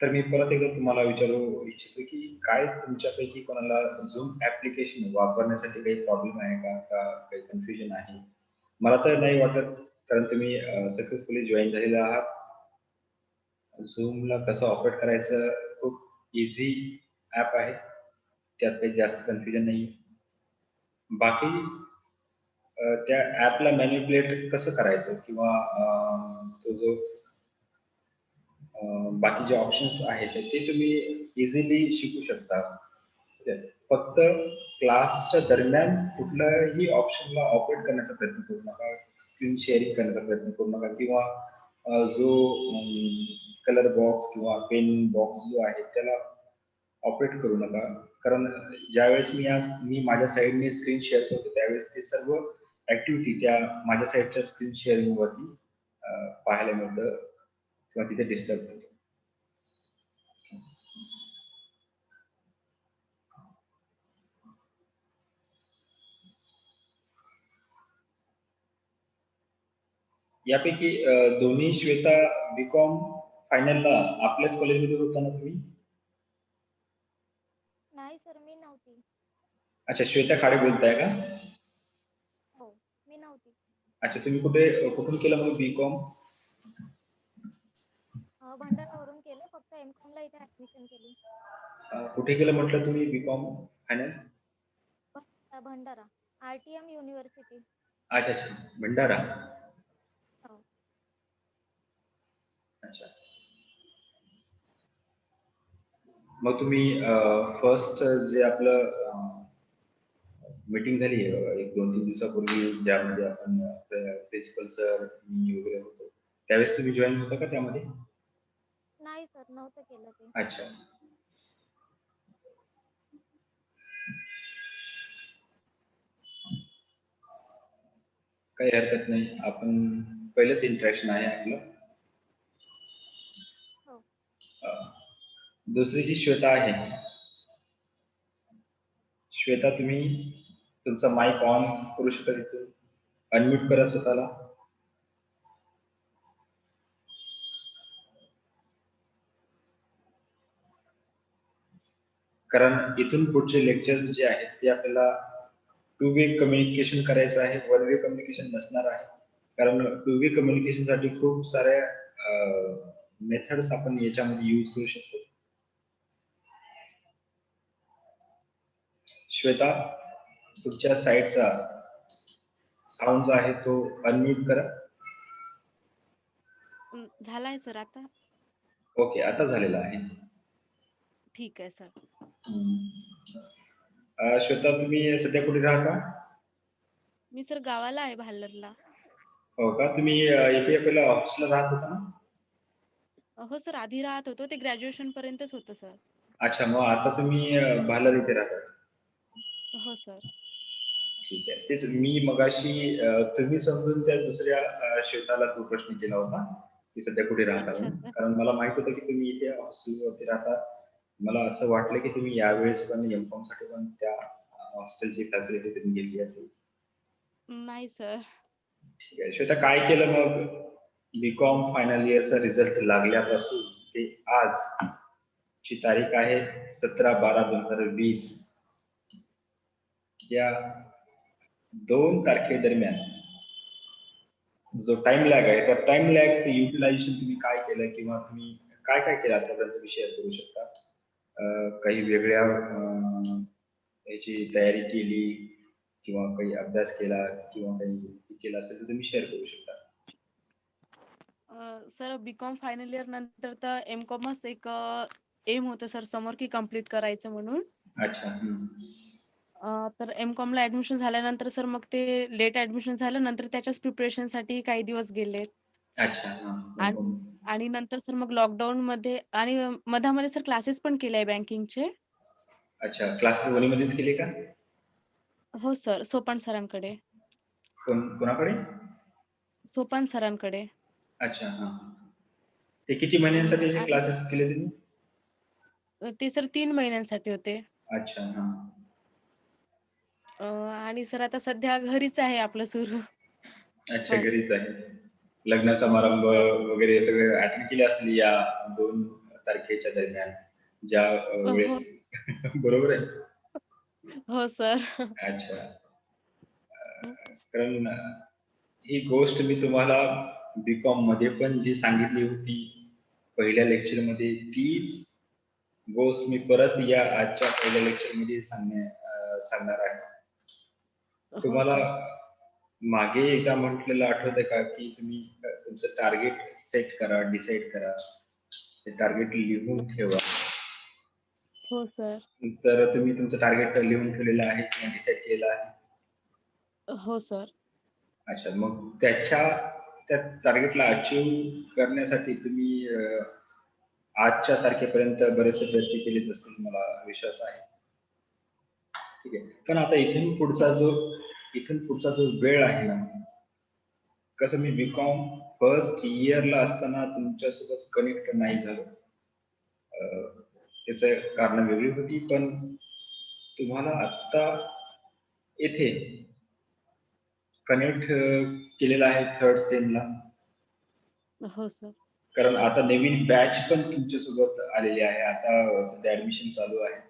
तर मी परत एकदा तुम्हाला विचारू इच्छितो, की काय तुमच्यापैकी कोणाला Zoom ॲप्लिकेशन वापरण्यासाठी काही प्रॉब्लेम आहे का? का काही कन्फ्युजन आहे? मला तर नाही वाटत, कारण तुम्ही सक्सेसफुली जॉइन झालेले आहात. Zoomला कसं ऑपरेट करायचं खूप ईझी ॲप आहे. त्यात काही जास्त कन्फ्युजन नाही. बाकी त्या ॲपला मॅनिप्युलेट कसं करायचं किंवा तो जो बाकी जे ऑप्शन्स आहेत ते तुम्ही इझिली शिकू शकता. ठीक आहे. फक्त क्लासच्या दरम्यान कुठल्याही ऑप्शनला ऑपरेट करण्याचा प्रयत्न करू नका. स्क्रीन शेअरिंग करण्याचा प्रयत्न करू नका किंवा जो कलर बॉक्स किंवा पेन बॉक्स जो आहे त्याला ऑपरेट करू नका. कारण ज्यावेळेस मी माझ्या साईडने स्क्रीन शेअर करतो त्यावेळेस ते सर्व ऍक्टिव्हिटी त्या माझ्या साईडच्या स्क्रीन शेअरिंग वरती पाहायला मिळतं किंवा तिथे डिस्टर्ब होतं. यापैकी दोन्ही श्वेता बीकॉम फायनलला आपल्याच कॉलेजमध्ये होता ना तुम्ही? नाही सर, मी नव्हती. अच्छा, श्वेता खाडे बोलताय का? हो, मी नव्हती. अच्छा, तुम्ही कुठून केलं मग बीकॉम? भंडारावरून केलं, फक्त एम.कॉम ला इथे ऍडमिशन केली. कुठे केलं म्हटलं तुम्ही बीकॉम फायनल? भंडारा, RTM युनिव्हर्सिटी. अच्छा अच्छा, भंडारा. हो. अच्छा. मग तुम्ही फर्स्ट जे आपलं मीटिंग झाली एक 2-3 दिवसापूर्वी ज्यामध्ये आपण प्रिन्सिपल सर मी वगैरे होतो, त्यावेळेस तुम्ही जॉईन होता का त्यामध्ये? नाही सर, नव्हतं केलं ते. अच्छा. काही हरकत नाही. आपण पहिलंच इंटरॅक्शन आहे आपलं. हो. दुसरी जी श्वेता आहे, श्वेता तुम्ही तुमचा माईक ऑन करू शकता तिथून. अनम्यूट करा स्वतःला. कारण इथून पुढचे लेक्चर्स जे आहेत ते आपल्याला टू वे कम्युनिकेशन करायचं आहे, वन वे कम्युनिकेशन नसणार आहे. कारण टू वे कम्युनिकेशन साठी खूप साऱ्या मेथड्स आपण याच्यामध्ये यूज करू शकतो. श्वेता, तुमच्या साईडचा साऊंड जो आहे तो अनम्यूट करा. झालाय सर आता? ओके, आता झालेला आहे. ठीक आहे सर. श्वेता, तुम्ही सध्या कुठे राहता? मी सर गावाला आहे, भाल्लरला. हो का? तुम्ही इथे पहिला हॉस्टेलला राहत होता ना? हो सर, आधी राहत होतो, ते ग्रॅज्युएशन पर्यंतच होतं सर. अच्छा, मग आता तुम्ही भालार इथे राहता? हो सर. ठीक आहे. तेच मी मगाशी तुम्ही समजून त्या दुसऱ्या श्वेताला तो प्रश्न केला होता की सध्या कुठे राहता अच्छा म्हणून. सर. कारण मला माहित होतं की तुम्ही इथे हॉस्टेलवरती राहता. मला असं वाटलं की तुम्ही यावेळेस पण एम.कॉम साठी पण त्या हॉस्टेलची फॅसिलिटी तुम्ही घेतली असेल. नाही सर. ठीक आहे. श्वेता, काय केलं मग बीकॉम फायनल इयरचा रिझल्ट लागल्यापासून ते आज ची तारीख आहे 17/12/2020 या 2 तारखेदरम्यान जो टाइम लॅग आहे त्या टाइम लॅगचं युटिलायझेशन तुम्ही काय केलं किंवा तुम्ही काय काय केलं आतापर्यंत तुम्ही शेअर करू शकता? काही वेगळ्या याची तयारी केली किंवा काही अभ्यास केला किंवा काही केलं असेल तर तुम्ही शेअर करू शकता. सर, बीकॉम फायनल इयर नंतर तर एमकॉमच एक एम होतं सर समोर की कम्प्लीट करायचं म्हणून. अच्छा. तर एमकॉम ला ऍडमिशन झाल्यानंतर सर मग ते लेट ऍडमिशन झालं, नंतर त्याच्याच प्रिपरेशन साठी काही दिवस गेले. अच्छा. आणि नंतर सर मग लॉकडाऊन मध्ये आणि मधामध्ये सर क्लासेस पण केले बँकिंगचे. अच्छा, क्लासेस वणीमध्येच केले का? हो सर, सोपान सरांकडे. कोणाकडे? सोपान सरांकडे. अच्छा. ते किती महिन्यांसाठी क्लासेस केले तुम्ही? ते सर 3 महिन्यांसाठी होते. अच्छा. आणि सर आता सध्या घरीच आहे आपलं सुरू. अच्छा, बस. घरीच आहे. लग्न समारंभ सर. वगैरे सगळे अटेंड केले असतील या 2 तारखेच्या दरम्यान ज्या हो. वेळेस बरोबर आहे. हो सर. अच्छा. कारण ही गोष्ट मी तुम्हाला बीकॉम मध्ये पण जी सांगितली होती पहिल्या लेक्चर मध्ये, तीच गोष्ट मी परत या आजच्या पहिल्या लेक्चर मध्ये सांगणार आहे. हो तुम्हाला सर. मागे एकदा म्हटलेलं आठवतंय का की तुम्ही तुमचं टार्गेट सेट करा, डिसाईड करा, ते टार्गेट लिहून ठेवा. हो सर. तर तुम्ही तुमचं टार्गेट लिहून ठेवलेलं आहे किंवा डिसाईड केलेलं आहे? हो सर. अच्छा, मग त्या टार्गेटला अचीव्ह करण्यासाठी तुम्ही आजच्या तारखेपर्यंत बरेचसे प्रयत्न केलेच असतील, मला विश्वास आहे. ठीक आहे. पण आता इथून पुढचा जो वेळ आहे ना, कसं मी बीकॉम फर्स्ट इयरला असताना तुमच्यासोबत कनेक्ट नाही झालो. त्याचं कारण वेगळी होती, पण तुम्हाला आता येथे कनेक्ट केलेला आहे थर्ड सेमला. हो सर. कारण आता नवीन बॅच पण तुमच्यासोबत आलेली आहे. आता सध्या ऍडमिशन चालू आहे.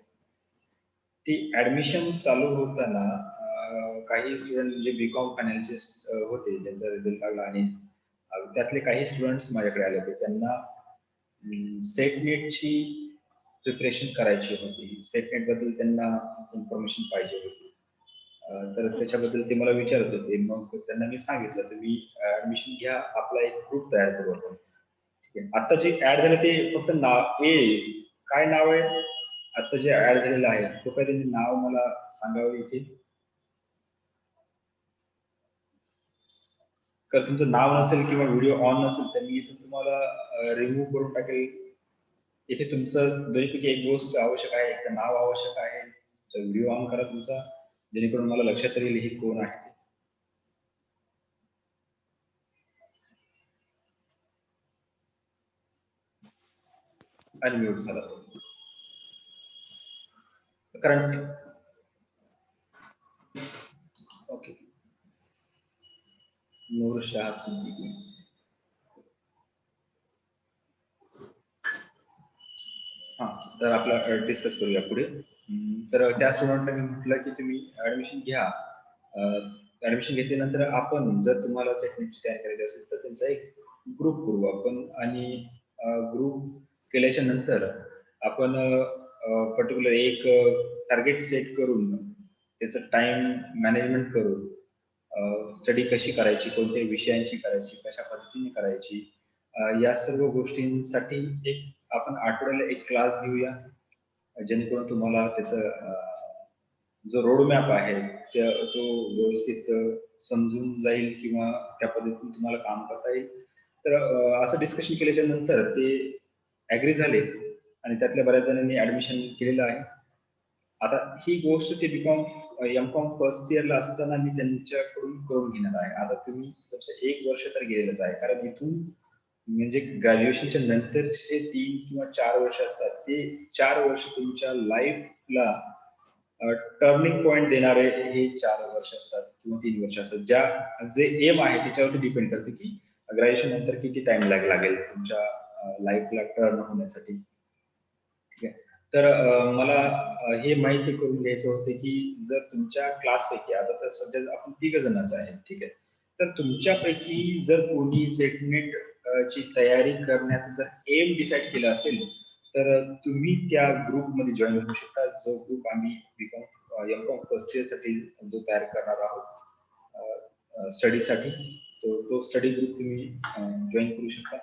ती ऍडमिशन चालू होताना काही स्टुडंट जे बीकॉम फायनान्शिस्ट होते, त्यांचा रिझल्ट लागला आणि त्यातले काही स्टुडंट्स माझ्याकडे आले होते. त्यांना सेट नेटची प्रिपरेशन करायची होती. सेट नेट बद्दल त्यांना इन्फॉर्मेशन पाहिजे होती. तर त्याच्याबद्दल ते मला विचारत होते. मग त्यांना मी सांगितलं, तुम्ही ऍडमिशन घ्या, आपला एक ग्रुप तयार करू आपण. ठीक आहे. आता जे ऍड झालं ते फक्त नाव काय नाव आहे आता जे ऍड झालेलं आहे, कृपया त्यांनी नाव मला सांगावं इथे. तर तुमचं नाव नसेल किंवा व्हिडिओ ऑन नसेल तर मी इथून तुम्हाला रिमूव्ह करून टाकेल. इथे तुमचं दोन्हीपैकी एक गोष्ट आवश्यक आहे, एक नाव आवश्यक आहे. व्हिडिओ ऑन करा तुमचा, जेणेकरून मला लक्षात येईल हे कोण आहे. अनम्यूट झाला तो. कारण ओके, नूर शाह सिद्दीकी. हा, तर आपला डिस्कस करूया पुढे. तर त्या स्टुडंटला मी म्हटलं की तुम्ही ऍडमिशन घ्या. ऍडमिशन घेतल्यानंतर आपण जर तुम्हाला सेटमेंटची तयारी करायची असेल तर त्यांचा एक ग्रुप करू आपण, आणि ग्रुप केल्याच्या नंतर आपण पर्टिक्युलर एक टार्गेट सेट करून त्याचं टाइम मॅनेजमेंट करून स्टडी कशी करायची, कोणत्या विषयांची करायची, कशा पद्धतीने करायची, या सर्व गोष्टींसाठी एक आपण आठवड्याला एक क्लास घेऊया, जेणेकरून तुम्हाला त्याचं जो रोड मॅप आहे तो व्यवस्थित समजून जाईल किंवा त्या पद्धतीने तुम्हाला काम करता येईल. तर असं डिस्कशन केल्याच्या नंतर ते ऍग्री झाले आणि त्यातल्या बऱ्याच जणांनी ऍडमिशन केलेलं आहे. आता ही गोष्ट ते बीकॉम एमकॉम फर्स्ट इयरला असताना मी त्यांच्याकडून करून घेणार आहे. आता तुम्ही तुमचं 1 वर्ष तर गेलेलंच आहे, कारण इथून म्हणजे ग्रॅज्युएशनच्या नंतरचे जे 3 किंवा 4 वर्ष असतात, ते 4 वर्ष तुमच्या लाईफला टर्निंग पॉइंट देणारे हे 4 वर्ष असतात किंवा 3 वर्ष असतात. जे एम आहे त्याच्यावरती डिपेंड करते की ग्रॅज्युएशन नंतर किती टाइम लागेल तुमच्या लाईफला टर्न होण्यासाठी. ठीक आहे. तर मला हे माहिती करून घ्यायचं होतं की जर तुमच्या क्लासपैकी, आता तर सध्या आपण 3 जणच आहेत, ठीक आहे, तर तुमच्यापैकी जर कोणी सेटनेट ची तयारी करण्याचं जर एम डिसाईड केलं असेल तर तुम्ही त्या ग्रुपमध्ये जॉईन होऊ शकता. जो ग्रुप आम्ही बीकॉम एमकॉम फर्स्ट इयर साठी जो तयार करणार आहोत स्टडीसाठी, तो स्टडी ग्रुप तुम्ही जॉईन करू शकता,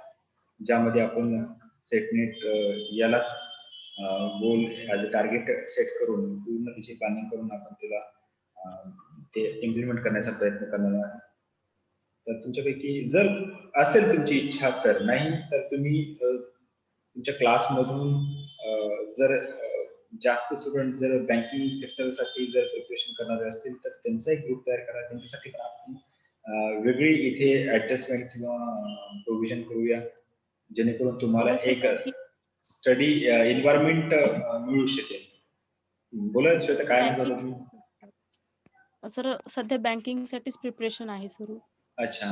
ज्यामध्ये आपण सेटनेट यालाच गोल ॲज अ टार्गेट सेट करून पूर्ण तिची प्लॅनिंग करून आपण त्याला ते इम्प्लिमेंट करण्याचा प्रयत्न करणार आहे. तर तुमच्यापैकी जर असेल तुमची इच्छा तर, नाही तर तुम्ही तुमच्या क्लासमधून जर जास्त स्टुडंट जर बँकिंग सेक्टरसाठी जर प्रिपरेशन करणारे असतील तर त्यांचा एक ग्रुप तयार करा. त्यांच्यासाठी पण आपण वेगळी इथे ऍडजस्टमेंट किंवा प्रोव्हिजन करूया, जेणेकरून तुम्हाला हो सर, एक स्टडी एन्व्हायरमेंट मिळू शकेल. बोला श्वेता, काय म्हणत होता तुम्ही? सर सध्या बँकिंग साठीच प्रिपरेशन आहे सुरू. अच्छा.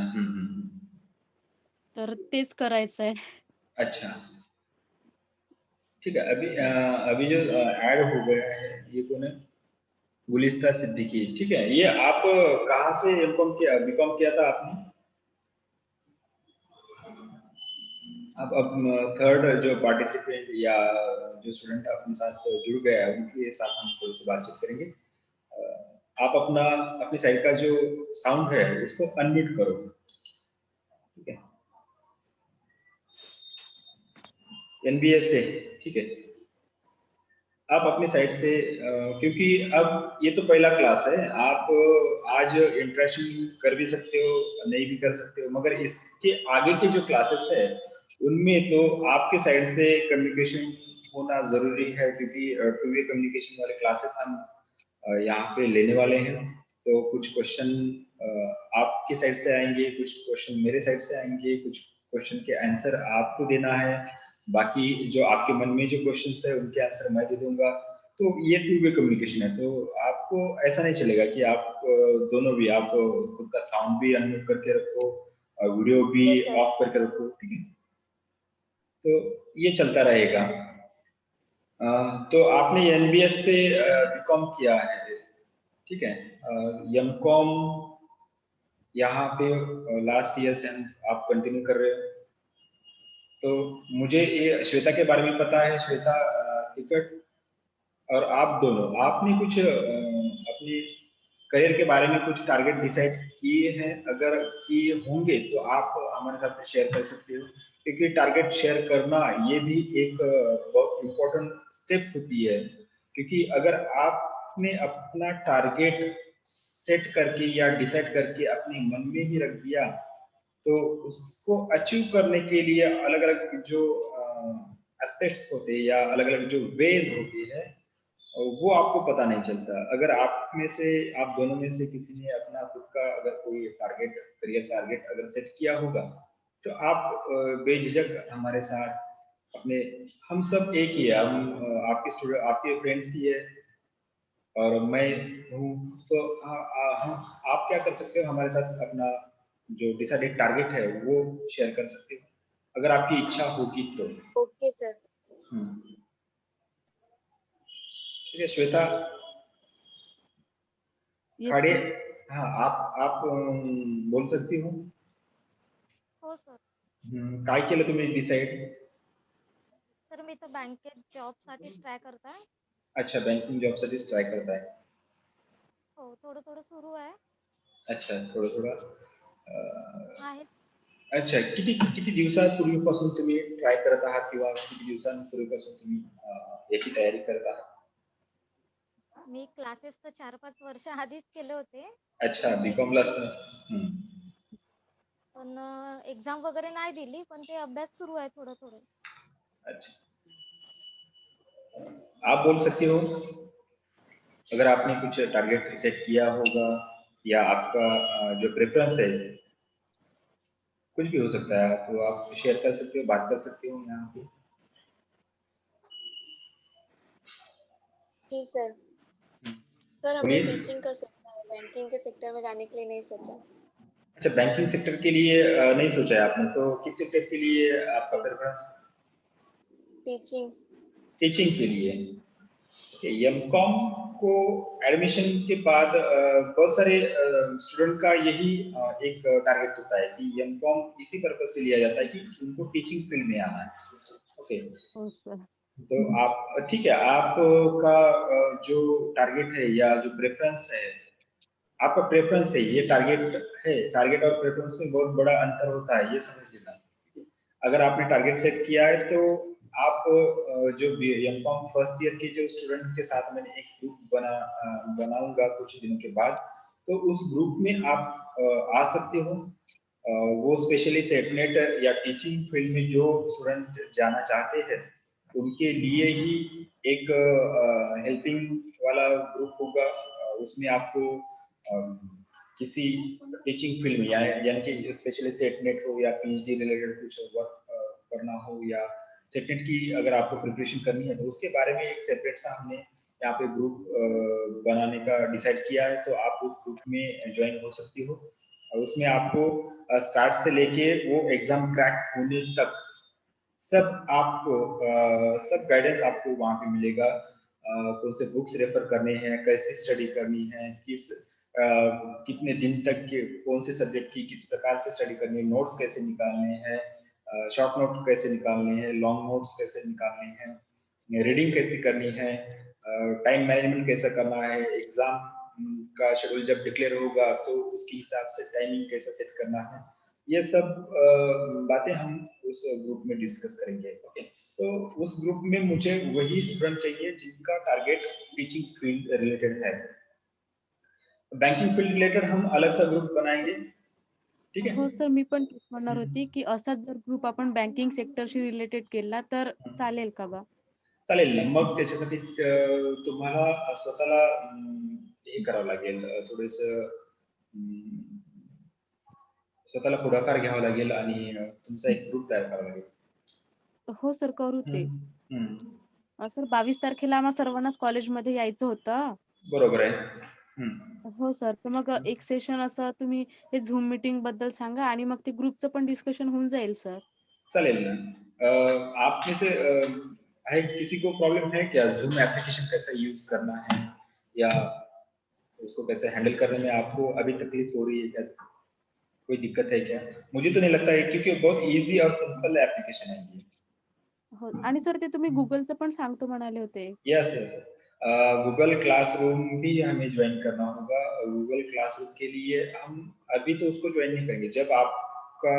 तर तेच करायचं आहे. अच्छा. ठीक है। अभी जो ऐड हो गया है ये कौन है? गुलिस्ता सिद्दीकी। ठीक है, ये आप कहाँ से एमकॉम किया, बीकॉम किया था आपने? अब थर्ड जो पार्टिसिपेंट या जो स्टूडेंट अपने साथ जुड़ गया है उनके साथ हम थोड़ी सी बातचीत करेंगे। आप अपनी साइड का जो साउंड है उसको अनम्यूट करो। ठीक है, एनबीएस से। ठीक है, आप अपनी साइड से क्योंकि अब ये तो पहला क्लास है, आप आज इंटरेक्शन कर भी सकते हो, नहीं भी कर सकते हो, मगर इसके आगे के जो क्लासेस है उनमें तो आपके साइड से कम्युनिकेशन होना जरूरी है, क्योंकि टू वे कम्युनिकेशन वाले क्लासेस हम यहाँ पे लेने वाले हैं। तो कुछ क्वेश्चन आपके साइड से आएंगे, कुछ क्वेश्चन मेरे साइड से आएंगे, कुछ क्वेश्चन के आंसर आपको देना है, बाकी जो आपके मन में जो क्वेश्चंस है उनके आंसर मैं दे दूंगा। तो ये टू वे कम्युनिकेशन है। तो आपको ऐसा नहीं चलेगा कि आप दोनों भी, आप खुद का साउंड भी अनम्यूट करके रखो और वीडियो भी ओके सर। ऑफ करके रखो। ठीक है, तो ये चलता रहेगा। तो आपने एनबीएस से बीकॉम किया है, ठीक है। एमकॉम यहाँ पे लास्ट ईयर से आप कंटिन्यू कर रहे हो। तो मुझे ये श्वेता के बारे में पता है। श्वेता टिकट और आप दोनों, आपने कुछ अपनी करियर के बारे में कुछ टारगेट डिसाइड किए हैं? अगर किए होंगे तो आप हमारे साथ शेयर कर सकते हो, क्योंकि टारगेट शेयर करना ये भी एक बहुत इम्पोर्टेंट स्टेप होती है। क्योंकि अगर आपने अपना टारगेट सेट करके या डिसाइड करके अपने मन में ही रख दिया, तो उसको अचीव करने के लिए अलग अलग जो एस्पेक्ट्स होते हैं या अलग अलग जो वेज होती है वो आपको पता नहीं चलता। अगर आप में से, आप दोनों में से किसी ने अपना खुद का अगर कोई टारगेट, करियर टारगेट अगर सेट किया होगा, तो आप बेझिझक हमारे साथ अपने, हम सब एक ही है, हम आपके स्टूडेंट, आपके फ्रेंड्स ही है और मैं हूँ। तो हम, आप क्या कर सकते हो हमारे साथ अपना जो डिसाइडेड टारगेट है वो शेयर कर सकते हो अगर आपकी इच्छा होगी तो। Okay sir. ठीक है श्वेता, येस खड़े, सर। हाँ आप बोल सकती हो। हो सर. काय केलं तुम्ही डिसाइड? तर मी तर बँकेत जॉबसाठीच ट्राय करताय. अच्छा, बँकिंग जॉबसाठीच ट्राय करताय. हो, थोडं थोडं सुरू आहे. अच्छा, थोडं थोडं आहे. अच्छा, किती किती दिवसांपूर्वीपासून तुम्ही ट्राय करत आहात किंवा किती दिवसांपूर्वीपासून तुम्ही याची तयारी करत आहात? मी क्लासेस तर 4-5 वर्ष आधीच केले होते. अच्छा, पण बीकॉमला एक्झाम असताना. पण एक्झाम वगैरे नाही दिली, पण ते अभ्यास सुरू आहे थोडं थोडं. अच्छा, आप बोल सकती हो अगर आपने कुछ टारगेट सेट किया होगा या आपका जो प्रेफरेंस है, कुछ भी हो सकता है, तो आप शेयर कर सकते हो, बात कर सकते हो यहाँ पे। जी सर। सर हमने टीचिंग का सोचा है, बैंकिंग के सेक्टर में जाने के लिए नहीं सोचा। अच्छा, बैंकिंग सेक्टर के लिए नहीं सोचा है आपने, तो किस सेक्टर के लिए आपका जी प्रेफरेंस? टीचिंग। टीचिंग के लिए। एमकॉम को एडमिशन के बाद बहुत सारे स्टूडेंट का यही एक टारगेट होता है कि एमकॉम इसी पर्पज से लिया जाता है कि उनको टीचिंग फील्ड में आना है। ओके, हो सर। तो आप ठीक है, आपका जो टारगेट है या जो प्रेफरेंस है, आपका प्रेफरेंस है, ये टारगेट है, टारगेट और प्रेफरेंस में बहुत बड़ा अंतर होता है, ये समझ लेना। अगर आपने टारगेट सेट किया है तो आप जो एमकॉम फर्स्ट ईयर के जो स्टूडेंट के साथ मैंने एक ग्रुप बनाऊंगा कुछ दिनों के बाद, तो उस ग्रुप में आप आ सकते हो। वो स्पेशली सेटनेट या टीचिंग फील्ड में जो स्टूडेंट जाना चाहते हैं उनके लिए ही एक हेल्पिंग वाला ग्रुप होगा। उसमें आपको किसी टीचिंग फील्ड में यानी कि स्पेशली सेटनेट हो या पीएचडी रिलेटेड कुछ वर्क करना हो, या सेटनेट की अगर आपको प्रिपरेशन करनी है तो उसके बारे में एक सेपरेट सा हमने यहाँ पे ग्रुप बनाने का डिसाइड किया है। तो आप उस ग्रुप में ज्वाइन हो सकती हो और उसमें आपको स्टार्ट से लेके वो एग्जाम क्रैक होने तक सब गाइडेंस आपको वहाँ पे मिलेगा। कौन से बुक्स रेफर करने हैं, कैसे स्टडी करनी है, कितने दिन तक के कौन से सब्जेक्ट की किस प्रकार से स्टडी करनी है, नोट्स कैसे निकालने हैं, शॉर्ट नोट कैसे निकालने हैं, लॉन्ग नोट्स कैसे निकालने हैं, रीडिंग कैसे करनी है, टाइम मैनेजमेंट कैसे करना है, एग्जाम का शेड्यूल जब डिक्लेयर होगा तो उसके हिसाब से टाइमिंग कैसे सेट करना है। ये सब बातें हम उस ग्रुप में डिस्कस करेंगे। ओके, तो उस ग्रुप में मुझे वही स्टूडेंट चाहिए जिनका टारगेट टीचिंग फील्ड रिलेटेड है। बँकिंग फील्ड रिलेटेड हम अलग सा ग्रुप बनाएंगे, ठीक है? हो सर, मी पण तेच म्हणणार होती की असाच जर ग्रुप आपण बँकिंग सेक्टरशी रिलेटेड केला तर चालेल का बा? चालेल ना, मग त्याच्यासाठी तुम्हाला स्वतःला हे करावं लागेल, थोडंसं स्वतःला पुढाकार घ्यावा लागेल आणि तुमचा एक ग्रुप तयार करावा लागेल. हो सर, करू ते. हम्म. सर 22 तारखेला आम्हा सर्वांनाच कॉलेजमध्ये यायचं होतं. बरोबर आहे. हो सर, तर मग एक सेशन असं तुम्ही हे झूम मीटिंग बद्दल सांगा आणि मग ते ग्रुपचं पण डिस्कशन होऊन जाईल सर. चलेल ना. आप में से है किसी को प्रॉब्लम है क्या, जूम एप्लीकेशन कैसे यूज करना है या उसको कैसे हैंडल करने में आपको अभी तकलीफ हो रही है क्या, कोई दिक्कत है क्या? मुझे तो नहीं लगता है क्योंकि बहुत इजी और सिंपल एप्लीकेशन है ये। हो आणि सर ते तुम्ही Googleचं पण सांगतो म्हणाले होते. यस यस, गूगल क्लासरूम भी हमें ज्वाइन करना होगा। गूगल क्लासरूम के लिए हम अभी तो उसको ज्वाइन नहीं करेंगे, जब आपका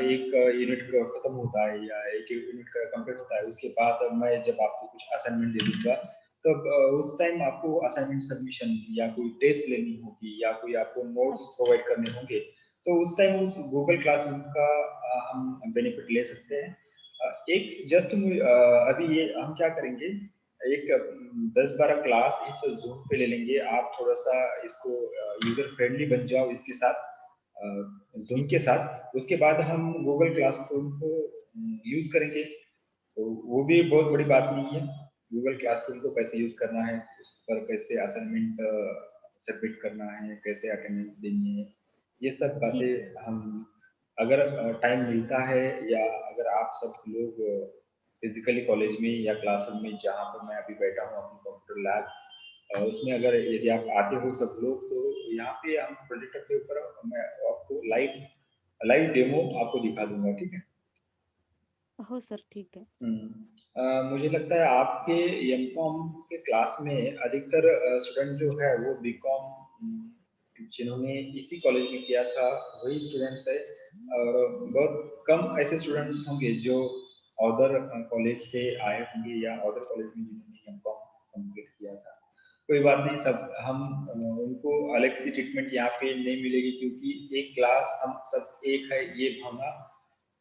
एक यूनिट खत्म होता है या एक यूनिट कंप्लीट होता है उसके बाद मैं जब आपको कुछ असाइनमेंट दे दूंगा, तब उस टाइम आपको असाइनमेंट सबमिशन या कोई टेस्ट लेनी होगी या कोई आपको नोट्स प्रोवाइड करने होंगे, तो उस टाइम उस गूगल क्लासरूम का हम बेनिफिट ले सकते हैं। एक जस्ट अभी ये हम क्या करेंगे, एक 10-12 क्लास इस जूम पे ले लेंगे। आप थोड़ा सा इसको यूजर फ्रेंडली बन जाओ इसके साथ, जूम ठीक के आहे. साथ। उसके बाद हम गूगल क्लासरूम को यूज करेंगे, तो वो भी बहुत बड़ी बात नहीं है। गूगल क्लासरूम को कैसे यूज करना है, उस पर कैसे असाइनमेंट सबमिट करना है, कैसे अटेंडेंस देनी है, ये सब ठीक आहे. बातें हम अगर टाइम मिलता है या अगर आप सब लोग फिजिकली कॉलेज में या क्लासरूम में जहाँ पर मैं अभी बैठा हूँ अपनी कंप्यूटर लैब, उसमें अगर यदि आप आते हो सब लोग, तो यहाँ पे हम प्रोजेक्टर के ऊपर मैं आपको लाइव लाइव डेमो आपको दिखा दूंगा, ठीक है? हो सर, ठीक आहे. मुझे लगता है आपके एमकॉम के क्लास में अधिकतर स्टूडेंट जो है वो बीकॉम जिन्होंने इसी कॉलेज में किया था वही स्टूडेंट्स है, और बहुत कम ऐसे स्टूडेंट्स होंगे जो अदर कॉलेज से आए होंगे या अदर कॉलेज में जिन्होंने एमकॉम कंप्लीट किया था। कोई बात नहीं, सब हम उनको अलग सी ट्रीटमेंट यहाँ पे नहीं मिलेगी, क्योंकि एक क्लास हम सब एक है, ये भावना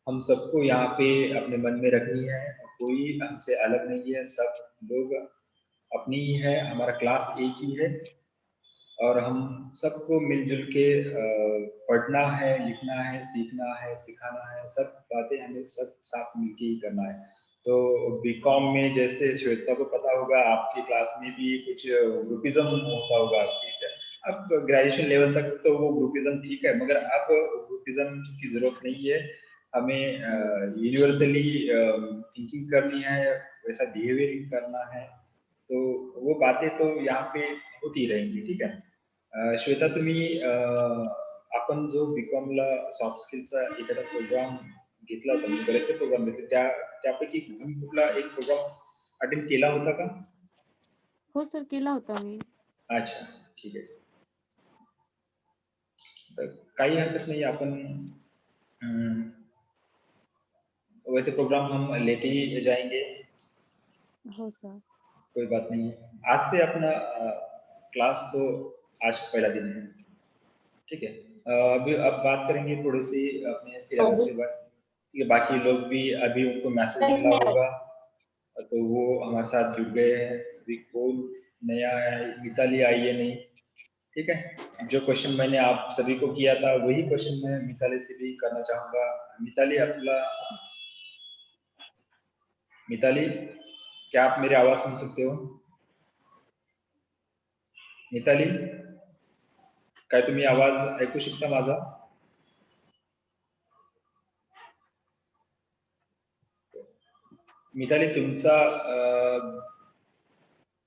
हम सबको यहाँ पे अपने मन में रखनी है। कोई हमसे अलग नहीं है, सब लोग अपनी ही है, हमारा क्लास एक ही है, और हम सबको मिलजुल के पढ़ना है, लिखना है, सीखना है, सिखाना है, सब बातें हमें सब साथ मिलके ही करना है। तो बीकॉम में जैसे श्वेता को पता होगा, आपकी क्लास में भी कुछ ग्रुपिज्म होता होगा, ठीक है? अब ग्रेजुएशन लेवल तक तो वो ग्रुपिज्म ठीक है, मगर अब ग्रुपिज्म की जरूरत नहीं है। हमें यूनिवर्सली थिंकिंग करनी है, वैसा बिहेवियर करना है। तो वो बातें तो यहाँ पे होती रहेंगी, ठीक है? श्वेता, तुम्ही आपण जो बीकॉमला सॉफ्ट स्किलचा एखादा प्रोग्राम घेतला होता, म्हणजे बरेचसे प्रोग्राम घेतले, त्यापैकी तुम्ही कुठला एक प्रोग्राम अटेंड केला होता का? हो सर, केला होता मी. अच्छा, ठीक आहे. तर काही हरकत नाही, आपण वैसे प्रोग्राम हम लेते ही जाएंगे, हो सर. कोई बात नहीं है। आज से अपना क्लास तो आज पहला दिन है, ठीक है? अभी अब बात करेंगे थोड़ी सी अपने सिलेबस के बारे, ठीक है? बाकी लोग भी अभी उनको मैसेज मिला होगा, तो वो हमारे साथ जुड़ गए हैं। अभी कोई नया है, मिताली आई है नहीं, ठीक है? जो क्वेश्चन मैंने आप सभी को किया था वही क्वेश्चन मैं मिताली से भी करना चाहूंगा। मिताली, अपना मिताली, क्या आप मेरी आवाज सुन सकते हो? मिताली, काय तुम्ही आवाज ऐकू शकता माझा? मिताली तुमचा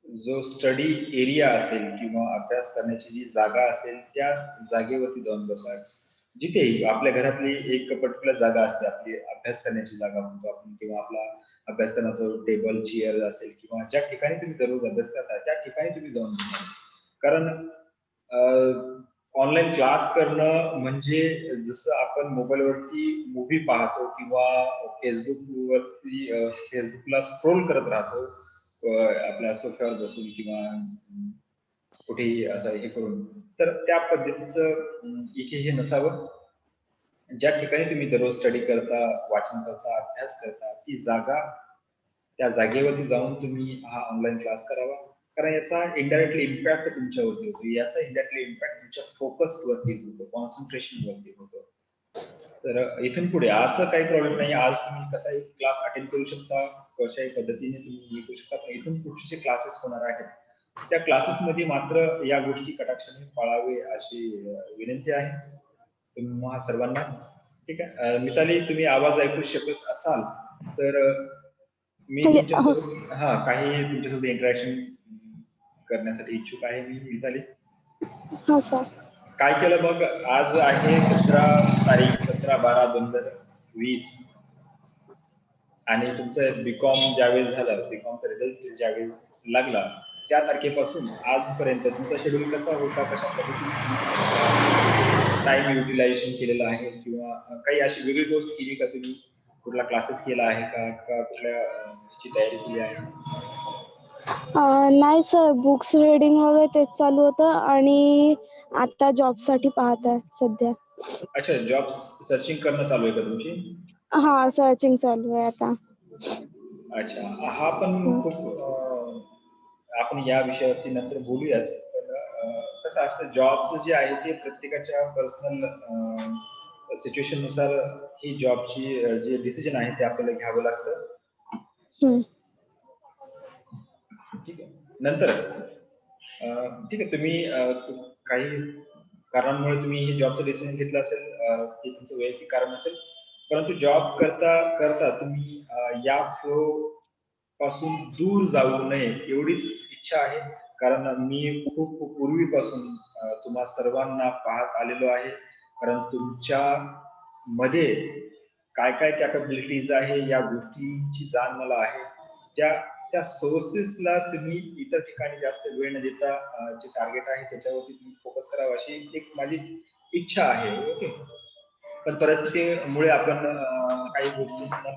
जो स्टडी एरिया असेल किंवा अभ्यास करण्याची जी जागा असेल त्या जागेवरती जाऊन बसा. जिथेही आपल्या घरातली एक पर्टिक्युलर जागा असते, आपली अभ्यास करण्याची जागा म्हणतो आपण, किंवा आपला अभ्यास करण्याचा टेबल चेअर असेल किंवा ज्या ठिकाणी तुम्ही दररोज अभ्यास करता त्या ठिकाणी तुम्ही जाऊन बसा. कारण ऑनलाईन क्लास करणं म्हणजे जसं आपण मोबाईलवरती मूव्ही पाहतो किंवा फेसबुकला स्क्रोल करत राहतो आपल्या सोफ्यावर बसून किंवा कुठेही असं हे करून, तर त्या पद्धतीचं इथे हे नसावं. ज्या ठिकाणी तुम्ही दररोज स्टडी करता, वाचन करता, अभ्यास करता, ती जागा, त्या जागेवरती जाऊन तुम्ही हा ऑनलाईन क्लास करावा. कारण याचा इनडायरेक्टली इम्पॅक्ट तुमच्यावरती होतो, याचा इनडायरेक्टली इम्पॅक्ट तुमच्या फोकस वरती होतो, कॉन्सन्ट्रेशन वरती होतो. तर इथून पुढे आजचा काही प्रॉब्लेम नाही, आज तुम्ही कसाही क्लास अटेंड करू शकता, कशाही पद्धतीने तुम्ही हे करू शकता, पण इथून पुढचे जे क्लासेस होणार आहेत त्या क्लासेस मध्ये मात्र या गोष्टी कटाक्षाने पाळावे अशी विनंती आहे तुम्हा सर्वांना. ठीक आहे मिताली, तुम्ही आवाज ऐकू शकत असाल तर मी तुमच्यासोबत काही तुमच्यासोबत इंटरॅक्शन करण्यासाठी इच्छुक आहे मी. मिताली, हा सर. काय केलं मग? आज आहे 17/12/2020 आणि तुमचं बीकॉम ज्यावेळेस झालं, बीकॉमचा रिझल्ट ज्यावेळेस लागला त्या तारखेपासून आजपर्यंत तुमचा शेड्यूल कसा होता, कशा पद्धतीने टाइम युटिलायझेशन केलेलं आहे, किंवा काही अशी वेगळी गोष्ट केली का तुम्ही? कुठला क्लासेस केला आहे का कुठल्या तयारी केली आहे? नाही सर, बुक्स रीडिंग वगैरे तेच चालू होतं आणि आता जॉब साठी पाहत आहे सध्या. अच्छा, जॉब सर्चिंग करणं चालू आहे का तुमची? हा, सर्चिंग चालू आहे आता. अच्छा, हा पण खूप आपण या विषयावरती नंतर बोलूयाच. कसं असतं, जॉबचं जे आहे ते प्रत्येकाच्या पर्सनल सिच्युएशन नुसार ही जॉबची जे डिसिजन आहे ते आपल्याला घ्यावं लागतं. ठीक आहे, नंतर ठीक आहे, तुम्ही काही कारणांमुळे तुम्ही हे जॉबचं डिसिजन घेतलं असेल, ते तुमचं वैयक्तिक कारण असेल, परंतु जॉब करता करता तुम्ही या फ्लो पासून दूर जाऊ नये एवढीच इच्छा आहे. कारण मी खूप पूर्वीपासून तुम्हा सर्वांना पाहत आलेलो आहे. कारण तुमच्या मध्ये काय काय कॅपेबिलिटीज आहे या गोष्टींची जाण मला आहे. त्या सोर्सेसला तुम्ही इतर ठिकाणी जास्त वेळ न देता जे टार्गेट आहे त्याच्यावरती तुम्ही फोकस करावं अशी एक माझी इच्छा आहे. ओके, पण परिस्थितीमुळे आपण काही गोष्टींना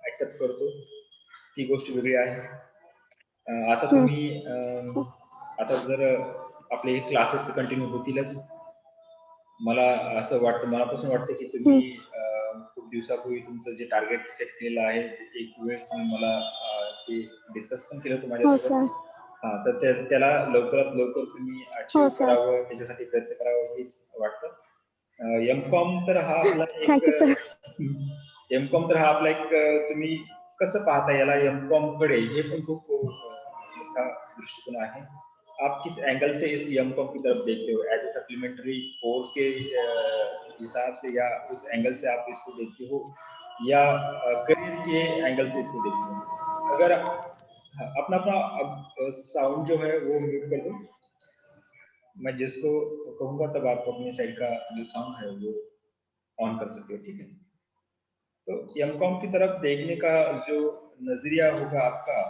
ऍक्सेप्ट करतो, ती गोष्ट वेगळी आहे. आता तुम्ही आता जर आपले क्लासेस तर कंटिन्यू होतीलच. मला असं वाटतं, मनापासून वाटतं की तुम्ही खूप दिवसापूर्वी तुमचं जे टार्गेट सेट केलेलं आहे एक वेळेस तुम्ही मला ते डिस्कस पण केलं होतं माझ्यासोबत. हा, तर त्याला लवकरात लवकर तुम्ही अचीव करावं, त्याच्यासाठी प्रयत्न करावं हेच वाटतं. एमकॉम तर हा आपला एक तुम्ही कसं पाहता याला, एमकॉम कडे हे पण खूप मोठा दृष्टिकोन आहे. आप किस एंगल से इस एमकॉम की तरफ देखते हो? एज ए सप्लीमेंट्री कोर्स के हिसाब से, या उस एंगल से आप इसको देखते हो, या करियर के एंगल से इसको देखते हो? अगर अपना साउंड जो है वो म्यूट कर दो, मैं जिसको कहूंगा तब आप अपनी साइड का जो साउंड है वो ऑन कर सकते हो. ठीक है, तो एमकॉम की तरफ देखने का जो नजरिया होगा आपका,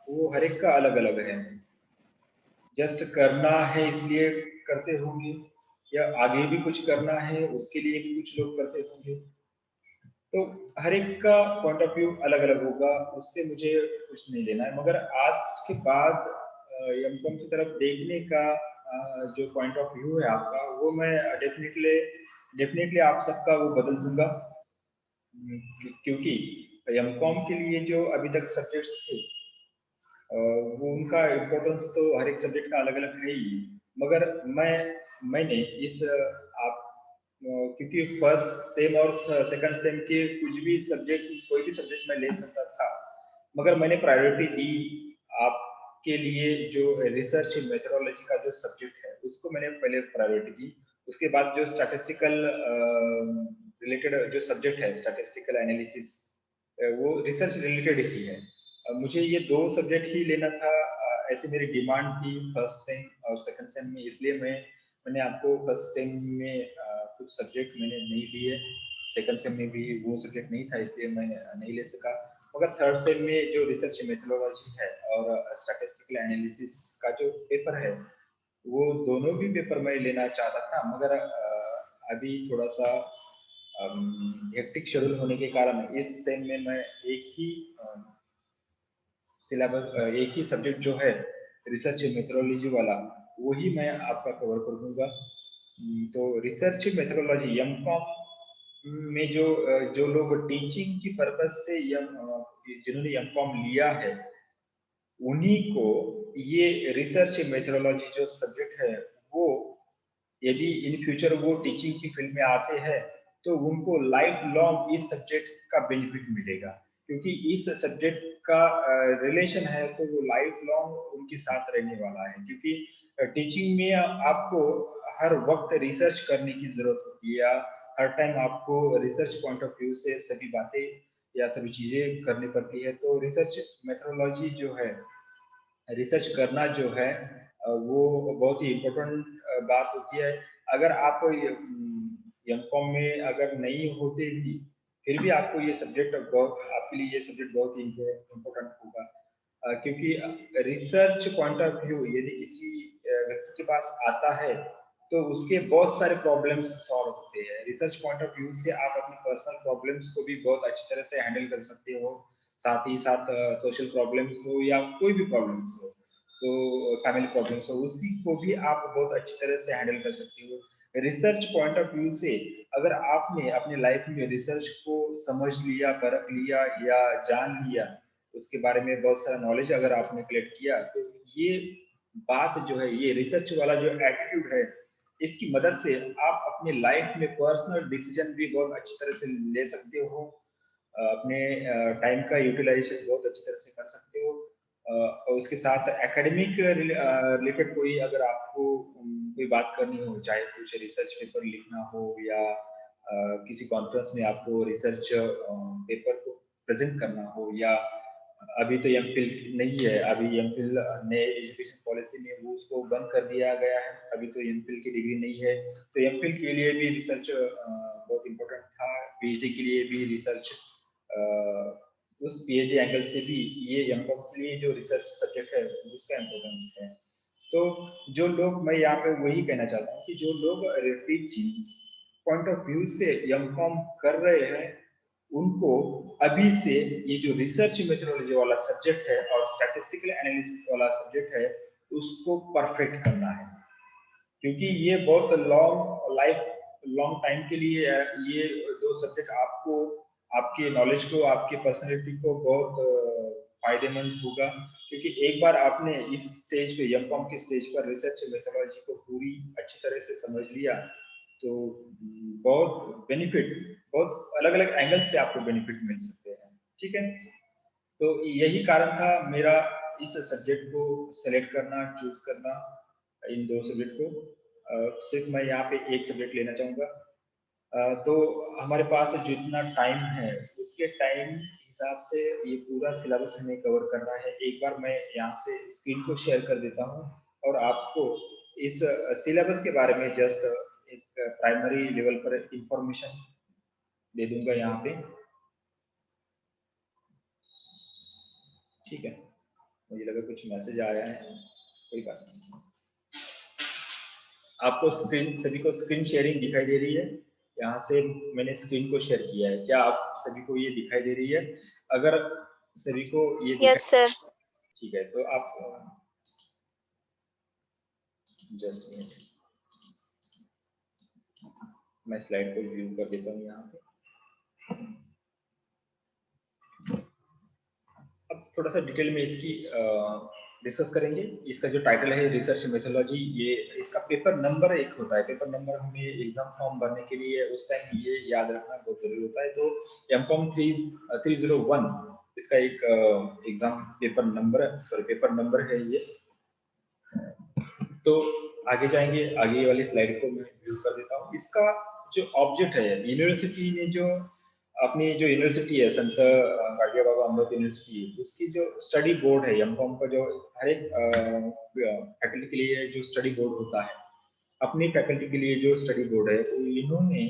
वो हर एक का अलग अलग है. जस्ट करना है इसलिए करते होंगे, या आगे भी कुछ करना है उसके लिए भी कुछ लोग करते होंगे. तो हर एक का पॉइंट ऑफ व्यू अलग अलग होगा, उससे मुझे कुछ नहीं लेना है. मगर आज के बाद एमकॉम की तरफ देखने का जो पॉइंट ऑफ व्यू है आपका, वो मैं डेफिनेटली आप सबका वो बदल दूंगा. क्योंकि एमकॉम के लिए जो अभी तक सब्जेक्ट्स थे वो उनका इम्पोर्टेंस तो हर एक सब्जेक्ट का अलग अलग है ही. मगर मैंने इस आप क्योंकि फर्स्ट सेम और सेकंड सेम के कुछ भी सब्जेक्ट, कोई भी सब्जेक्ट मैं ले सकता था, मगर मैंने प्रायोरिटी दी आपके लिए जो रिसर्च मेथोडोलॉजी का जो सब्जेक्ट है उसको मैंने पहले प्रायोरिटी दी. उसके बाद जो स्टैटिस्टिकल रिलेटेड जो सब्जेक्ट है, स्टैटिस्टिकल एनालिसिस, वो रिसर्च रिलेटेड ही है. मुझे ये 2 सब्जेक्ट ही लेना था, ऐसे मेरी डिमांड थी फर्स्ट सेम और सेकंड सेम में, इसलिए मैंने आपको फर्स्ट सेम में कुछ सब्जेक्ट मैंने नहीं लिए, सेकंड सेम में भी वो सब्जेक्ट नहीं था इसलिए मैं नहीं ले सका। मगर थर्ड सेम में जो रिसर्च मेथोडोलॉजी है और स्टैटिस्टिकल एनालिसिस का जो पेपर है, वो दोनों भी पेपर मैं लेना चाहता था, मगर अभी थोड़ा सा हेक्टिक शेड्यूल होने के कारण इस सेम में मैं एक ही सिलेबस, एक ही सब्जेक्ट जो है रिसर्च मेथोडोलॉजी वाला, वही मैं आपका कवर कर दूंगा। तो रिसर्च मेथोडोलॉजी एमकॉम में जो लोग टीचिंग की पर्पज से जिन्होंने एमकॉम लिया है, उन्हीं को ये रिसर्च मेथोडोलॉजी जो सब्जेक्ट है, वो यदि इन फ्यूचर वो टीचिंग की फील्ड में आते हैं तो उनको लाइफ लॉन्ग इस सब्जेक्ट का बेनिफिट मिलेगा, क्योंकि इस सब्जेक्ट का रिलेशन है तो वो लाइफ लॉन्ग उनके साथ रहने वाला है। क्योंकि टीचिंग में आपको हर वक्त रिसर्च करने की जरूरत होती है, या हर टाइम आपको रिसर्च पॉइंट ऑफ व्यू से सभी बातें या सभी चीजें करनी पड़ती है। तो रिसर्च मेथोडोलॉजी जो है, रिसर्च करना जो है वो बहुत ही इम्पोर्टेंट बात होती है। अगर आप एमकॉम में अगर नहीं होते भी, फिर भी आपको ये सब्जेक्ट बहुत, आपके लिए ये सब्जेक्ट बहुत ही इम्पोर्टेंट होगा, क्योंकि रिसर्च पॉइंट ऑफ व्यू यदि किसी व्यक्ति के पास आता है तो उसके बहुत सारे प्रॉब्लम्स सॉल्व होते हैं। रिसर्च पॉइंट ऑफ व्यू से आप अपनी पर्सनल प्रॉब्लम्स को भी बहुत अच्छी तरह से हैंडल कर सकते हो, साथ ही साथ सोशल प्रॉब्लम्स हो या कोई भी प्रॉब्लम्स हो, तो फैमिली प्रॉब्लम्स हो, उसी को भी आप बहुत अच्छी तरह से हैंडल कर सकते हो। रिसर्च पॉइंट ऑफ व्यू से अगर आपने अपनी लाइफ में रिसर्च को समझ लिया, परख लिया या जान लिया, उसके बारे में बहुत सारा नॉलेज अगर आपने कलेक्ट किया, तो ये बात जो है, ये रिसर्च वाला जो एटीट्यूड है, इसकी मदद से आप अपने लाइफ में पर्सनल डिसीजन भी बहुत अच्छी तरह से ले सकते हो, अपने टाइम का यूटिलाइजेशन बहुत अच्छी तरह से कर सकते हो। और उसके साथ एकेडमिक रिलेटेड कोई अगर आपको कोई बात करनी हो, चाहे कुछ रिसर्च पेपर लिखना हो या किसी कॉन्फ्रेंस में आपको रिसर्च पेपर को प्रेजेंट करना हो, या अभी तो एमफिल नहीं है, अभी एमफिल नए एजुकेशन पॉलिसी में वो उसको बंद कर दिया गया है, अभी तो एमफिल की डिग्री नहीं है, तो एमफिल के लिए भी रिसर्च बहुत इम्पोर्टेंट था, पीएचडी के लिए भी रिसर्च, उस पीएचडी एंगल से भी ये एमकॉम के लिए जो रिसर्च सब्जेक्ट है उसका इम्पोर्टेंस है। तो जो लोग, मैं यहाँ पे वही कहना चाहता हूँ कि जो लोग टीचिंग पॉइंट ऑफ व्यू से एमकॉम कर रहे हैं, उनको अभी से ये जो रिसर्च मेथोडोलॉजी वाला सब्जेक्ट है और स्टैटिस्टिकल एनालिसिस वाला सब्जेक्ट है, उसको परफेक्ट करना है, क्योंकि ये बहुत लॉन्ग टाइम के लिए ये 2 सब्जेक्ट आपको, आपके नॉलेज को, आपके पर्सनैलिटी को बहुत फायदेमंद होगा। क्योंकि एक बार आपने इस स्टेज पे, एमकॉम के स्टेज पर रिसर्च मेथोडोलॉजी को पूरी अच्छी तरह से समझ लिया, तो बहुत बेनिफिट, बहुत अलग अलग एंगल से आपको बेनिफिट मिल सकते हैं। ठीक है, तो यही कारण था मेरा इस सब्जेक्ट को सेलेक्ट करना, चूज करना, इन 2 सब्जेक्ट को। सिर्फ मैं यहाँ पे एक सब्जेक्ट लेना चाहूँगा। तो हमारे पास जितना टाइम है, उसके टाइम हिसाब से ये पूरा सिलेबस हमें कवर करना है। एक बार मैं यहाँ से स्क्रीन को शेयर कर देता हूँ और आपको इस सिलेबस के बारे में जस्ट एक प्राइमरी लेवल पर इंफॉर्मेशन दे दूंगा यहाँ पे। ठीक है, मुझे लगा कुछ मैसेज आया है, कोई बात नहीं। आपको स्क्रीन, सभी को स्क्रीन शेयरिंग दिखाई दे रही है? यहाँ से मैंने स्क्रीन को शेयर किया है, क्या आप सभी को ये दिखाई दे रही है? अगर सभी को ये यस सर। ठीक है, तो आप जस्ट मिनट, मैं स्लाइड को व्यू कर देता हूँ यहाँ पे। अब थोड़ा सा डिटेल में इसकी डिस्कस करेंगे। इसका जो टाइटल है रिसर्च मेथोडोलॉजी, ये इसका पेपर नंबर 1 होता है। पेपर नंबर हमें एग्जाम फॉर्म भरने के लिए उस टाइम ये याद रखना बहुत जरूरी होता है। तो एमकॉम 301 इसका एक एग्जाम पेपर नंबर है ये। तो आगे जाएंगे, आगे वाली स्लाइड को मैं व्यू कर देता हूँ। इसका जो ऑब्जेक्ट है, यूनिवर्सिटी ने जो अपनी जो यूनिवर्सिटी है संत गाड़िया बाबा अमृत यूनिवर्सिटी, उसकी जो स्टडी बोर्ड है एमकॉम का, जो हर एक फैकल्टी के लिए जो स्टडी बोर्ड होता है, अपनी फैकल्टी के लिए जो स्टडी बोर्ड है, तो इन्होंने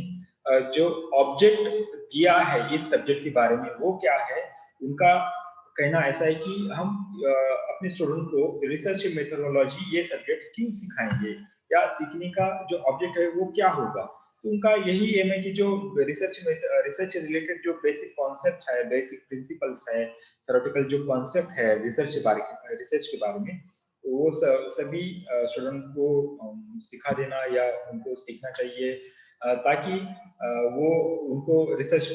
जो ऑब्जेक्ट दिया है इस सब्जेक्ट के बारे में वो क्या है, उनका कहना ऐसा है कि हम अपने स्टूडेंट को रिसर्च मेथोडोलॉजी ये सब्जेक्ट क्यों सिखाएंगे, या सीखने का जो ऑब्जेक्ट है वो क्या होगा। तो उनका यही एम है कि जो रिसर्च रिलेटेड जो बेसिक कॉन्सेप्ट है, बेसिक प्रिंसिपल्स है, थ्योरेटिकल जो कॉन्सेप्ट है रिसर्च के बारे में, तो वो सभी स्टूडेंट को सिखा देना या उनको सीखना चाहिए, ताकि वो उनको रिसर्च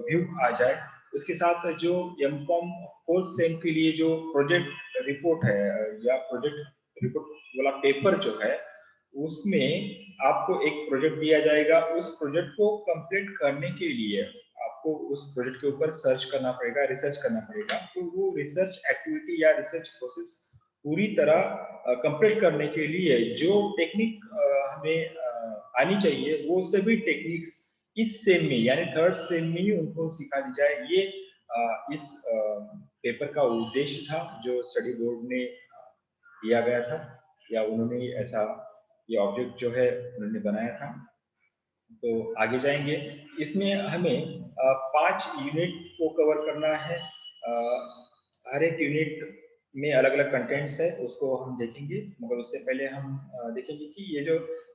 व्यू आ जाए। उसके साथ जो एमकॉम फोर्थ सेम के लिए जो प्रोजेक्ट रिपोर्ट है या प्रोजेक्ट रिपोर्ट वाला पेपर जो है, उसमें आपको एक प्रोजेक्ट दिया जाएगा। उस प्रोजेक्ट को कंप्लीट करने के लिए आपको उस प्रोजेक्ट के ऊपर सर्च करना पड़ेगा, रिसर्च करना पड़ेगा। तो वो रिसर्च एक्टिविटी या रिसर्च प्रोसेस पूरी तरह कंप्लीट करने के लिए जो टेक्निक हमें आनी चाहिए, वो सभी टेक्निक्स इस सेम में यानी थर्ड सेम में ही उनको सिखा दी जाए। ये इस पेपर का उद्देश्य था जो स्टडी बोर्ड ने दिया गया था, या उन्होंने ऐसा ये ऑब्जेक्ट जो है उन्होंने बनाया था। तो आगे जाएंगे, इसमें हमें 5 यूनिट को कवर करना है। हर एक यूनिट में अलग अलग कंटेंट्स है, उसको हम देखेंगे, मगर उससे पहले हम देखेंगे कि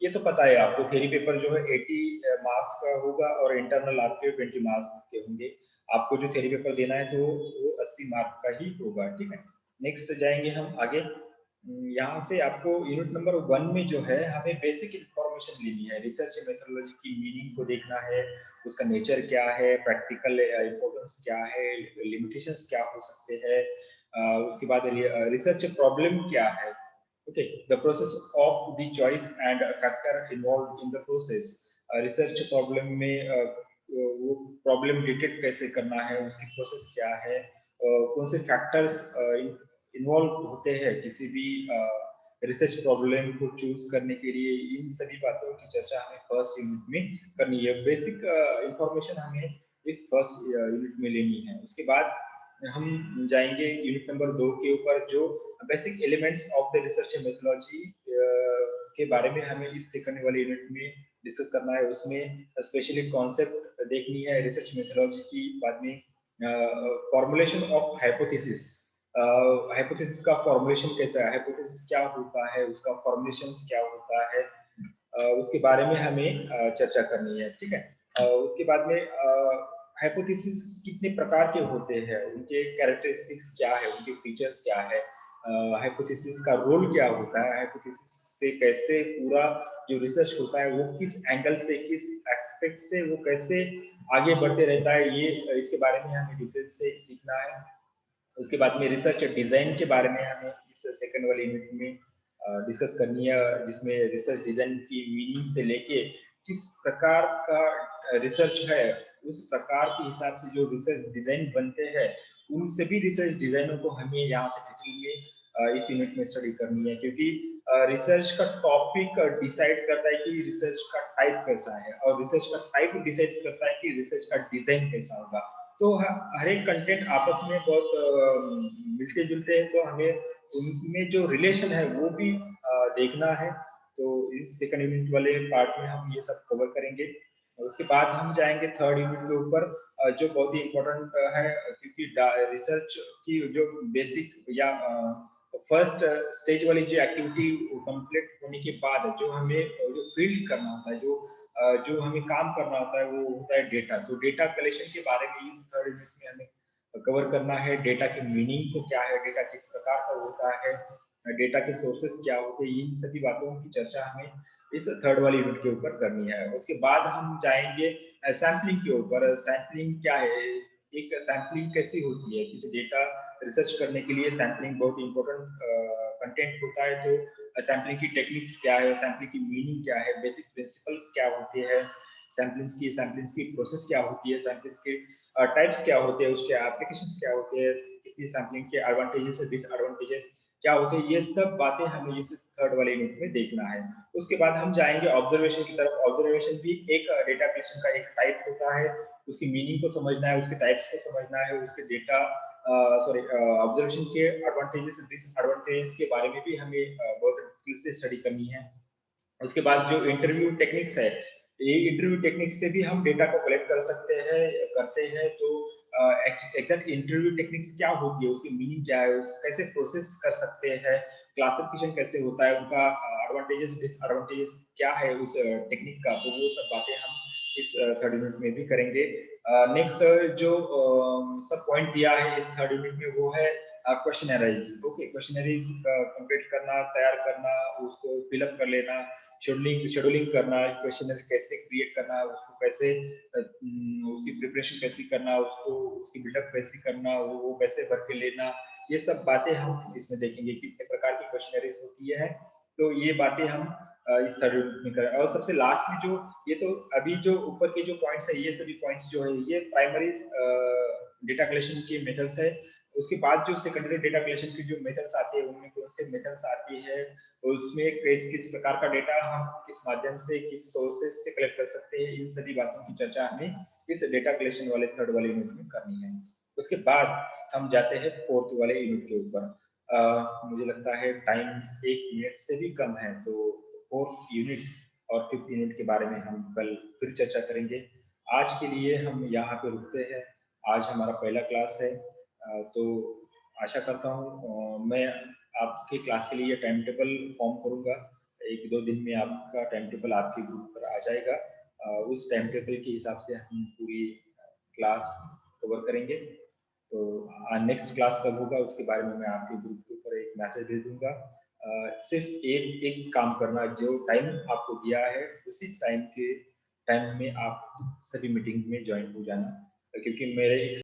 ये तो पता है आपको, थ्योरी पेपर जो है 80 मार्क्स का होगा और इंटरनल आपके 20 मार्क्स के होंगे। आपको जो थ्योरी पेपर देना है तो वो 80 मार्क का ही होगा, ठीक है। नेक्स्ट जाएंगे हम आगे। यहाँ से आपको यूनिट नंबर 1 में जो है हमें बेसिक इंफॉर्मेशन लेनी है, रिसर्च मेथोडोलॉजी की मीनिंग को देखना है, उसका नेचर क्या है, प्रैक्टिकल इंपॉर्टेंस क्या है, लिमिटेशंस क्या हो सकते हैं, उसके बाद रिसर्च प्रॉब्लम क्या है, okay, the process of the choice and factor involve in the process. Research problem में वो प्रॉब्लम डिटेक्ट कैसे करना है, उसकी प्रोसेस क्या है, कौन से फैक्टर्स इन्वॉल्व होते हैं किसी भी रिसर्च प्रॉब्लम को चूज करने के लिए। इन सभी बातों की चर्चा हमें फर्स्ट यूनिट में करनी है। बेसिक इंफॉर्मेशन हमें इस फर्स्ट यूनिट में लेनी है। उसके बाद हम जाएंगे यूनिट नंबर 2 के ऊपर, जो basic elements of the research methodology के बारे में हमें इस सेकंड वाले यूनिट में डिस्कस करना है। उसमें स्पेशली कॉन्सेप्ट देखनी है रिसर्च मेथोडोलॉजी की, बाद में फॉर्मुलेशन ऑफ हाइपोथेसिस, हाइपोथेसिस का फॉर्मुलेशन कैसा है, हाइपोथेसिस क्या होता है, उसका फॉर्मुलेशन क्या होता है, उसके बारे में हमें चर्चा करनी है, ठीक है। उसके बाद में हाइपोथेसिस कितने प्रकार के होते हैं, उनके कैरेक्टरिस्टिक्स क्या है, उनके फीचर्स क्या है, हाइपोथेसिस का रोल क्या होता है, हाइपोथेसिस से कैसे पूरा जो रिसर्च होता है वो किस एंगल से, किस एस्पेक्ट से वो कैसे आगे बढ़ते रहता है, ये इसके बारे में हमें डिटेल से सीखना है। उसके बाद में रिसर्च डिजाइन के बारे में हमें इस सेकंड वाले यूनिट में डिस्कस करनी है, जिसमें रिसर्च डिजाइन की मीनिंग से लेके किस प्रकार का रिसर्च है, उस प्रकार के हिसाब से जो रिसर्च डिजाइन बनते हैं, उन सभी रिसर्च डिजाइनों को हमें यहाँ से डिटेल में इस यूनिट में स्टडी करनी है। क्योंकि रिसर्च का टॉपिक डिसाइड करता है कि रिसर्च का टाइप कैसा है, और रिसर्च का टाइप डिसाइड करता है कि रिसर्च का डिजाइन कैसा होगा। तो हर एक कंटेंट आपस में बहुत मिलते जुलते हैं, तो हमें उनमें जो रिलेशन है वो भी देखना है। तो इस सेकंड यूनिट वाले पार्ट में हम ये सब कवर करेंगे। उसके बाद हम जाएंगे थर्ड यूनिट के ऊपर, जो बहुत ही इम्पोर्टेंट है, क्योंकि रिसर्च की जो बेसिक या फर्स्ट स्टेज वाली जो एक्टिविटी कंप्लीट होने के बाद जो हमें जो फील्ड करना होता है, जो हमें काम करना होता है, वो होता है डेटा। तो डेटा कलेक्शन के बारे में इस थर्ड यूनिट में हमें कवर करना है। डेटा की मीनिंग को क्या है, डेटा किस प्रकार का होता है, डेटा के सोर्सेस क्या होते हैं, इन सभी बातों की चर्चा हमें इस थर्ड वाली यूनिट के ऊपर करनी है। उसके बाद हम जाएंगे सैम्पलिंग के ऊपर। सैम्पलिंग क्या है, एक सैम्पलिंग कैसी होती है, किसी डेटा रिसर्च करने के लिए सैम्पलिंग बहुत इंपॉर्टेंट कंटेंट होता है। तो सैम्पलिंग की टेक्निक्स क्या है, सैम्पलिंग की मीनिंग क्या है, बेसिक प्रिंसिपल्स क्या होते हैं, सैम्पलिंग्स की प्रोसेस क्या होती है, सैम्पलिंग्स के टाइप्स क्या होते हैं, उसके एप्लीकेशंस क्या होते हैं, किसी सैम्पलिंग के एडवांटेजेस और डिसएडवांटेजेस क्या होते हैं, ये सब बातें हमें इस थर्ड वाले यूनिट में देखना है। उसके बाद हम जाएंगे ऑब्जर्वेशन की तरफ। ऑब्जर्वेशन भी एक डेटा कलेक्शन का एक टाइप होता है। उसकी मीनिंग को समझना है, उसके टाइप्स को समझना है, उसके डेटा ऑब्जर्वेशन के एडवांटेजेस डिसएडवांटेजेस के बारे में भी हमें बहुत डिटेल से स्टडी करनी है। उसके बाद जो इंटरव्यू टेक्निक्स है, ये इंटरव्यू टेक्निक्स से भी हम डेटा को कलेक्ट कर सकते हैं करते हैं। तो एग्जैक्ट इंटरव्यू टेक्निक्स क्या होती है, उसकी मीनिंग क्या है, उस कैसे प्रोसेस कर सकते हैं, क्लासिफिकेशन कैसे होता है, उनका एडवांटेजेस डिसएडवांटेजेस क्या है उस टेक्निक का, तो वो सब बातें हम इस थर्ड यूनिट में भी करेंगे। नेक्स्ट जो सब पॉइंट दिया है इस थर्ड यूनिट में वो है क्वेश्चनरीज। ओके, क्वेश्चनरीज कंप्लीट करना, तैयार करना, उसको फिलअप कर लेना, शेड्यूलिंग करना, क्वेश्चनरी कैसे क्रिएट करना, उसको कैसे उसकी प्रिपरेशन कैसे करना, उसको उसकी बिल्डअप कैसे करना, वो कैसे भर के लेना, ये सब बातें हम इसमें देखेंगे कितने प्रकार की क्वेश्चनरीज होती है। तो ये बातें हम इस थर्ड यूनिट में करें। और सबसे लास्ट में जो ये तो अभी जो ऊपर के जो पॉइंट्स है, ये सभी पॉइंट्स जो है ये प्राइमरी डेटा कलेक्शन के मेथड्स है। उसके बाद जो सेकेंडरी डेटा कलेक्शन की जो मेथड्स आती है, उनमें कौन से मेथड्स आती है, उसमें किस प्रकार का डेटा हम किस माध्यम से, किस सोर्सेज से कलेक्ट कर सकते हैं, इन सभी बातों की चर्चा हमें इस डेटा कलेक्शन वाले थर्ड वाले यूनिट में करनी है। उसके बाद हम जाते हैं फोर्थ वाले यूनिट के ऊपर। मुझे लगता है टाइम 1 मिनट से भी कम है, तो फोर्थ यूनिट और फिफ्थ यूनिट के बारे में हम कल फिर चर्चा करेंगे। आज के लिए हम यहाँ पे रुकते हैं। आज हमारा पहला क्लास है, तो आशा करता हूँ मैं आपके क्लास के लिए टाइम टेबल फॉर्म करूँगा। 1-2 दिन में आपका टाइम टेबल आपके ग्रुप पर आ जाएगा। उस टाइम टेबल के हिसाब से हम पूरी क्लास कवर करेंगे। तो नेक्स्ट क्लास कब होगा उसके बारे में मैं आपके ग्रुप के ऊपर एक मैसेज दे दूंगा। सिर्फ एक काम करना, जो टाइम आपको दिया है उसी टाइम में आप सभी मीटिंग में ज्वाइन हो जाना, क्योंकि मेरे